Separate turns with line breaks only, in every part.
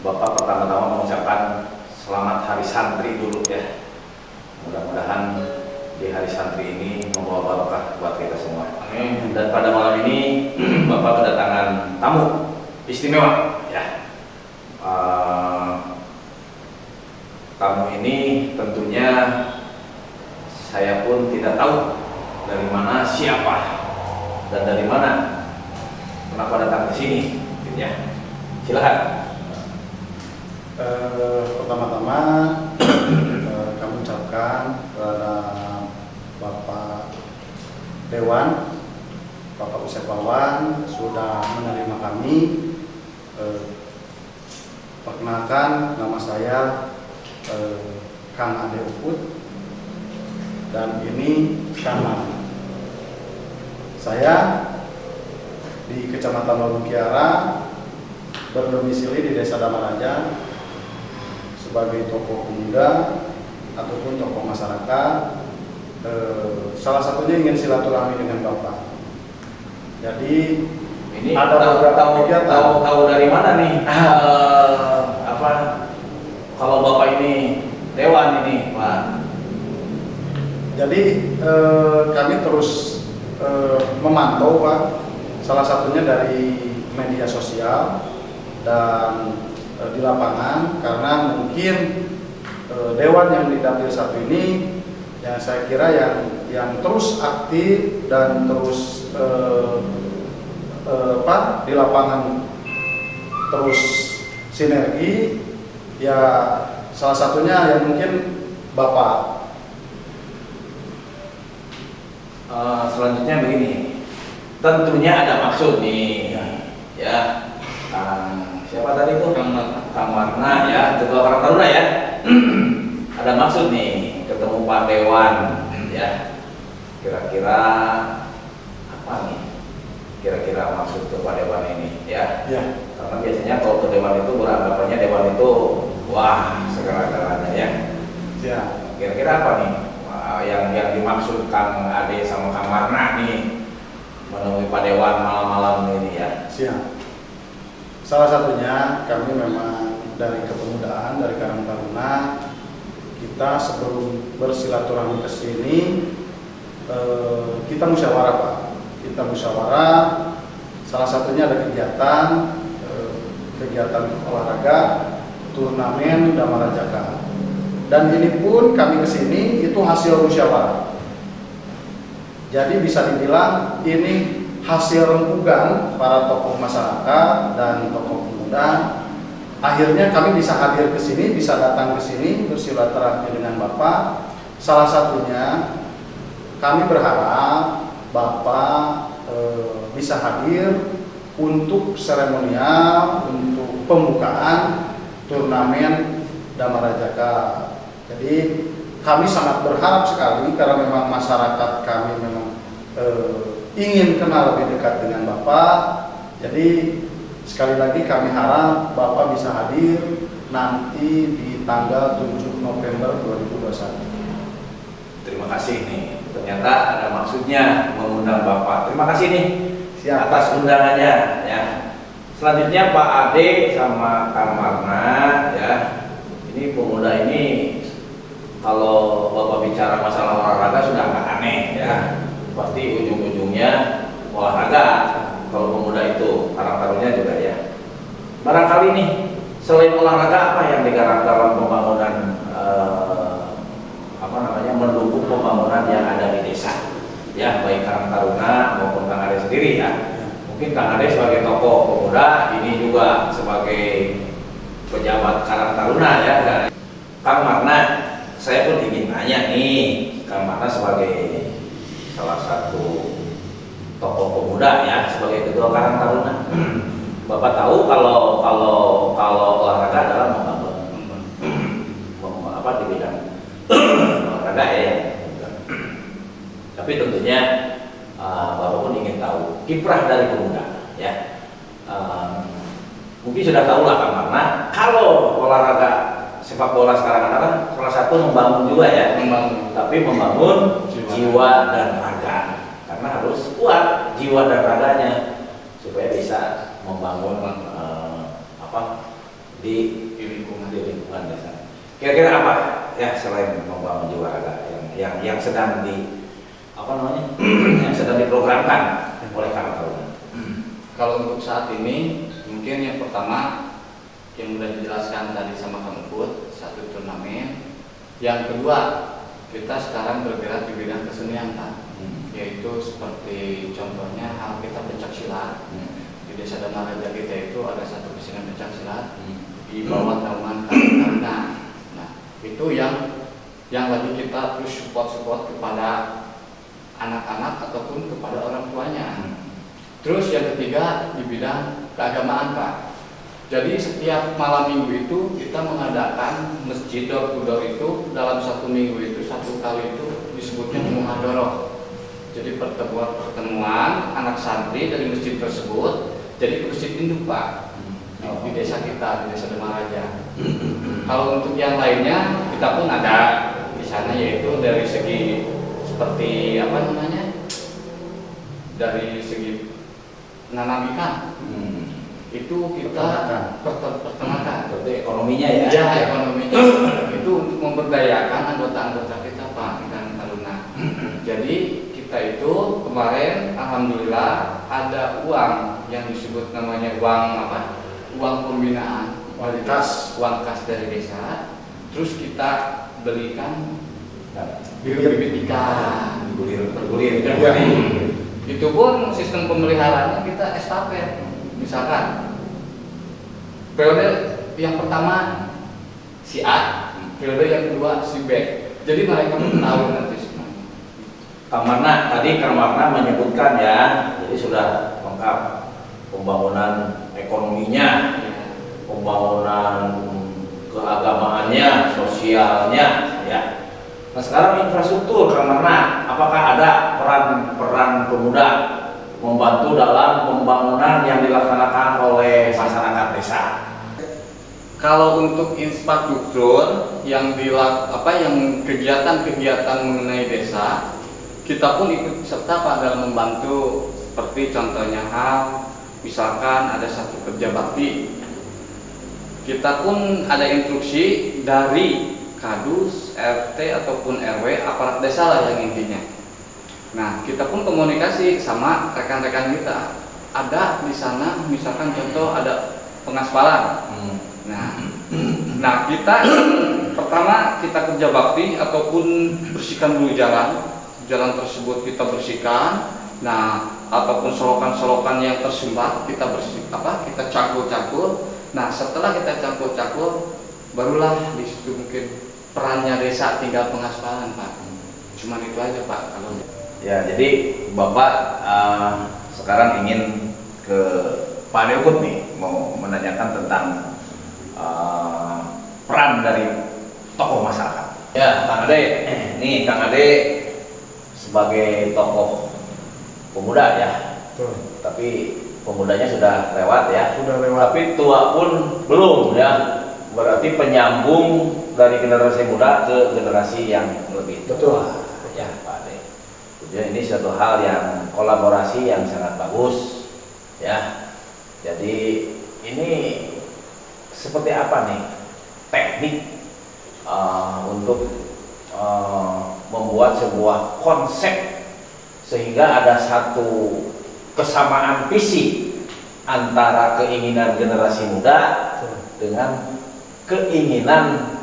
Bapak pertama-tama mengucapkan selamat Hari Santri dulu ya. Mudah-mudahan di Hari Santri ini membawa barokah buat kita semua.
Amin.
Dan pada malam ini Bapak kedatangan tamu istimewa ya. Tamu ini tentunya saya pun tidak tahu dari mana, siapa, dan dari mana, kenapa datang ke sini, gitu ya. Silakan.
Pertama-tama kami ucapkan kepada Bapak Dewan, Bapak Wisatawan sudah menerima kami. Perkenalkan, nama saya Kang Ade Uput, dan ini Kang Mama. Saya di Kecamatan Lorong Kiara, berdomisili di Desa Damaraja sebagai tokoh pemuda ataupun tokoh masyarakat. Salah satunya ingin silaturahmi dengan Bapak. Jadi
Ini
ada beberapa kegiatan.
tahu dari mana nih? Kalau Bapak ini dewan ini, Pak.
Jadi kami terus memantau, Pak. Salah satunya dari media sosial dan di lapangan, karena mungkin dewan yang di Dapil 1 ini yang saya kira yang terus aktif dan terus di lapangan terus sinergi, ya salah satunya yang mungkin Bapak.
Selanjutnya begini, tentunya ada maksud nih, ya. Siapa tadi itu? Kang Warna ya, Ketua Karang Taruna ya. Ada maksud nih ketemu Pak Dewan ya. Kira-kira apa nih? Kira-kira maksud ke Pak Dewan ini ya.
Ya.
Karena biasanya kalau ke Dewan itu beranggapannya Dewan itu wah segala-galanya ya.
Ya.
Kira-kira apa nih yang dimaksud Kang Ade sama Kang Warna nih menemui Pak Dewan malam-malam ini ya?
Siap. Salah satunya kami memang dari kepemudaan, dari Karang Taruna, kita sebelum bersilaturahmi ke sini kita musyawarah, Pak. Kita musyawarah, salah satunya ada kegiatan olahraga, turnamen Damarajaka. Dan ini pun kami ke sini itu hasil musyawarah. Jadi bisa dibilang ini hasil rembugan para tokoh masyarakat dan tokoh pemuda. Akhirnya kami bisa hadir ke sini, bisa datang ke sini bersilaturahmi dengan Bapak. Salah satunya kami berharap Bapak bisa hadir untuk seremonial, untuk pembukaan turnamen Damarajaka. Jadi kami sangat berharap sekali, karena memang masyarakat kami memang ingin kenal lebih dekat dengan Bapak. Jadi sekali lagi kami harap Bapak bisa hadir nanti di tanggal 7 November 2021.
Terima kasih nih. Ternyata ada maksudnya mengundang Bapak. Terima kasih nih.
Siap.
Atas undangannya ya. Selanjutnya Pak Ade sama Kang Warna ya. Ini pemuda ini kalau Bapak bicara masalah olahraga sudah agak aneh ya. Pasti ujung-ujungnya olahraga. Kalau pemuda itu Karang Taruna juga ya. Barangkali nih selain olahraga apa yang digarap dalam pembangunan mendukung pembangunan yang ada di desa ya, baik Karang Taruna maupun Kang Ade sendiri ya. Mungkin Kang Ade sebagai tokoh pemuda, ini juga sebagai pejabat Karang Taruna ya. Kang Warna, saya pun ingin nanya nih, Kang Warna sebagai salah satu tokoh pemuda ya, sebagai ketua Karang Taruna. Bapak tahu kalau olahraga adalah membangun di bidang olahraga ya. Tapi tentunya Bapak pun ingin tahu kiprah dari pemuda ya. Mungkin sudah tahu lah Kang Warna, kalau olahraga sepak bola sekarang adalah salah satu membangun juga ya, tapi membangun jiwa dan raga, karena harus kuat jiwa dan raganya supaya bisa membangun di lingkungan desa. Kira-kira apa ya selain membangun jiwa raga yang sedang yang sedang diprogramkan oleh Karang Taruna?
Kalau untuk saat ini mungkin yang pertama yang sudah dijelaskan tadi sama Kang Put, satu turnamen. Yang kedua, kita sekarang bergerak di bidang kesenian Pak. Yaitu seperti contohnya hal kita pencak silat. Di Desa Damaraja kita itu ada satu kesenian pencak silat di bawah naungan Karang Taruna. Nah, itu yang lagi kita terus support kepada anak-anak ataupun kepada orang tuanya. Terus yang ketiga di bidang keagamaan Pak. Jadi setiap malam minggu itu kita mengadakan masjid door to door itu dalam satu minggu itu satu kali itu disebutnya muhadharah. Jadi pertemuan anak santri dari masjid tersebut jadi ke masjid induk Pak di desa kita, di Desa Damaraja. Kalau untuk yang lainnya kita pun ada di sana, yaitu dari segi seperti dari segi nanam ikan. Itu kita pertanakan.
Berarti ekonominya ya?
Ya, ekonominya. Itu untuk memberdayakan anggota-anggota kita Pak Karang Taruna. Jadi kita itu kemarin alhamdulillah ada uang yang disebut namanya uang pembinaan, uang kas dari desa. Terus kita belikan bibit ikan,
bergulir.
Itu pun sistem pemeliharaannya kita estafet. Misalkan periode yang pertama si A, periode yang kedua si B. Jadi mereka pun tahu nanti semuanya.
Kang Marna menyebutkan ya, jadi sudah lengkap pembangunan ekonominya, pembangunan keagamaannya, sosialnya, ya. Nah sekarang infrastruktur, Kang Marna, apakah ada peran pemuda membantu dalam pembangunan yang dilaksanakan oleh masyarakat desa?
Kalau untuk infrastruktur yang kegiatan-kegiatan mengenai desa, kita pun ikut serta Pak dalam membantu. Seperti contohnya misalkan ada satu kerja bakti, kita pun ada instruksi dari Kadus, RT ataupun RW, aparat desa lah yang intinya. Nah, kita pun komunikasi sama rekan-rekan kita. Ada di sana, misalkan contoh ada pengaspalan. Nah kita pertama kita kerja bakti ataupun bersihkan dulu jalan tersebut kita bersihkan. Nah, ataupun solokan-solokan yang tersumbat kita kita campur. Nah, setelah kita campur, barulah di situ mungkin perannya desa tinggal pengaspalan Pak. Cuman itu aja Pak kalau.
Ya, jadi Bapak sekarang ingin ke Pak Deukut nih, mau menanyakan tentang peran dari tokoh masyarakat. Ya, Kang Ade, nih Kang Ade sebagai tokoh pemuda ya. Tapi pemudanya sudah lewat ya.
Sudah lewat.
Tapi tua pun belum ya. Berarti penyambung dari generasi muda ke generasi yang lebih tua.
Betul.
Ya, Pak Ade. Jadi ini suatu hal yang kolaborasi yang sangat bagus ya. Jadi ini seperti apa nih teknik untuk membuat sebuah konsep sehingga ada satu kesamaan visi antara keinginan generasi muda dengan keinginan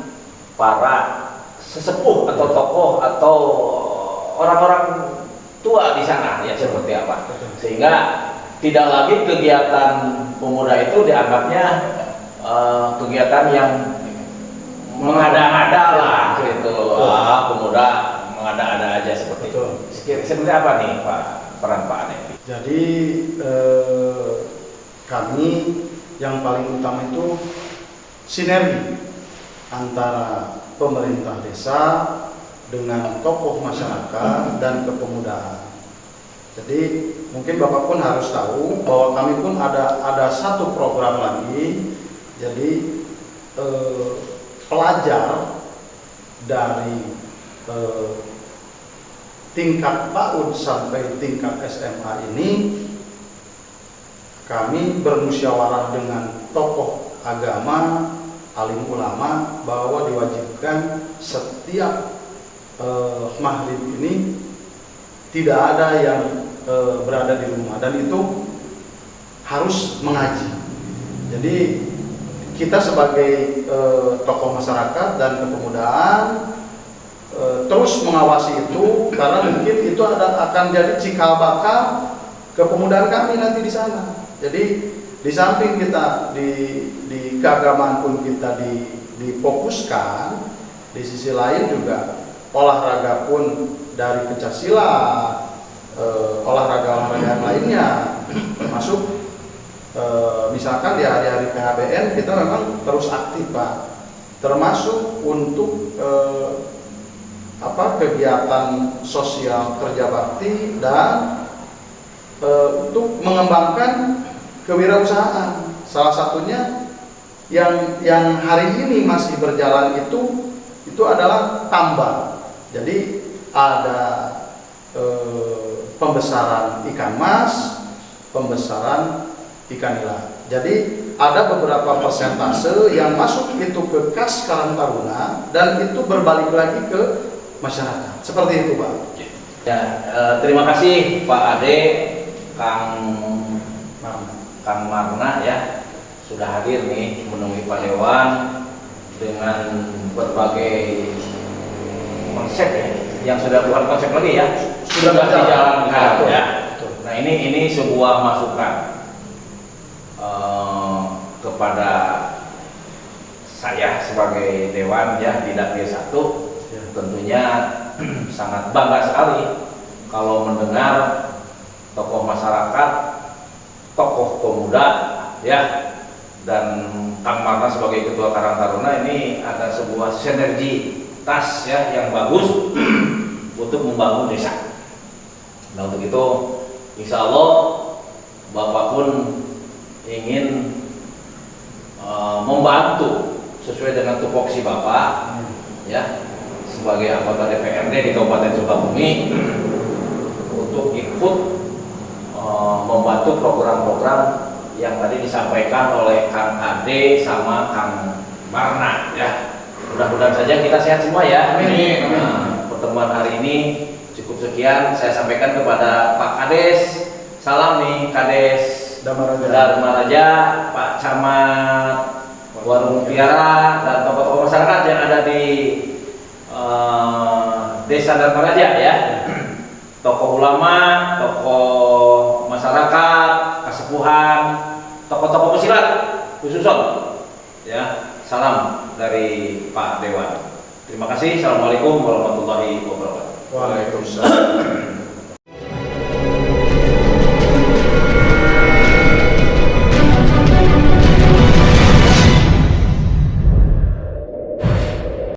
para sesepuh atau tokoh atau orang-orang tua di sana ya, seperti apa, sehingga tidak lagi kegiatan pemuda itu dianggapnya kegiatan yang mengada-ada lah gitu. Pemuda mengada-ada aja seperti itu. Seperti apa nih Pak peran Pak Ade?
Jadi kami yang paling utama itu sinergi antara pemerintah desa dengan tokoh masyarakat dan kepemudaan. Jadi mungkin Bapak pun harus tahu bahwa kami pun ada satu program lagi. Jadi pelajar dari tingkat PAUD sampai tingkat SMA ini kami bermusyawarah dengan tokoh agama alim ulama bahwa diwajibkan setiap maghrib ini tidak ada yang berada di rumah dan itu harus mengaji. Jadi kita sebagai tokoh masyarakat dan kepemudaan terus mengawasi itu karena mungkin itu akan jadi cikal bakal kepemudaan kami nanti di sana. Jadi di samping kita di keagamaan pun kita difokuskan, di sisi lain juga olahraga pun dari pencaksilat, olahraga yang lainnya termasuk misalkan di hari-hari PHBN kita memang terus aktif Pak, termasuk untuk kegiatan sosial kerja bakti dan untuk mengembangkan kewirausahaan. Salah satunya yang hari ini masih berjalan itu adalah tambang. Jadi ada pembesaran ikan mas, pembesaran ikan nila. Jadi ada beberapa persentase yang masuk itu ke kas Karang Taruna dan itu berbalik lagi ke masyarakat. Seperti itu Pak.
Ya, terima kasih Pak Ade, Kang Marna ya sudah hadir nih menemui Pak Dewan dengan berbagai konsep ya, yang sudah bukan konsep lagi ya, sudah dijalankan ya. Nah ini sebuah masukan kepada saya sebagai Dewan ya di Dapil 1, tentunya sangat bangga sekali kalau mendengar tokoh masyarakat, tokoh pemuda ya, dan Kang Marna sebagai Ketua Karang Taruna ini ada sebuah sinergitas ya yang bagus untuk membangun desa. Nah untuk itu insya Allah Bapak pun ingin membantu sesuai dengan tupoksi Bapak ya sebagai anggota DPRD di Kabupaten Sukabumi untuk ikut membantu program-program yang tadi disampaikan oleh Kang Ade sama Kang Marna ya. Mudah-mudahan saja kita sehat semua ya.
Amin.
Nah, pertemuan hari ini cukup sekian saya sampaikan kepada Pak Kades. Salam nih Kades Dharma Raja, Pak Camat Warung Tiara dan tokoh-tokoh masyarakat yang ada di Desa Dharma Raja ya. Tokoh ulama, tokoh masyarakat, kesepuhan, tokoh-tokoh pesilat khususon ya. Salam dari Pak Dewan. Terima kasih. Assalamualaikum warahmatullahi wabarakatuh.
Waalaikumsalam.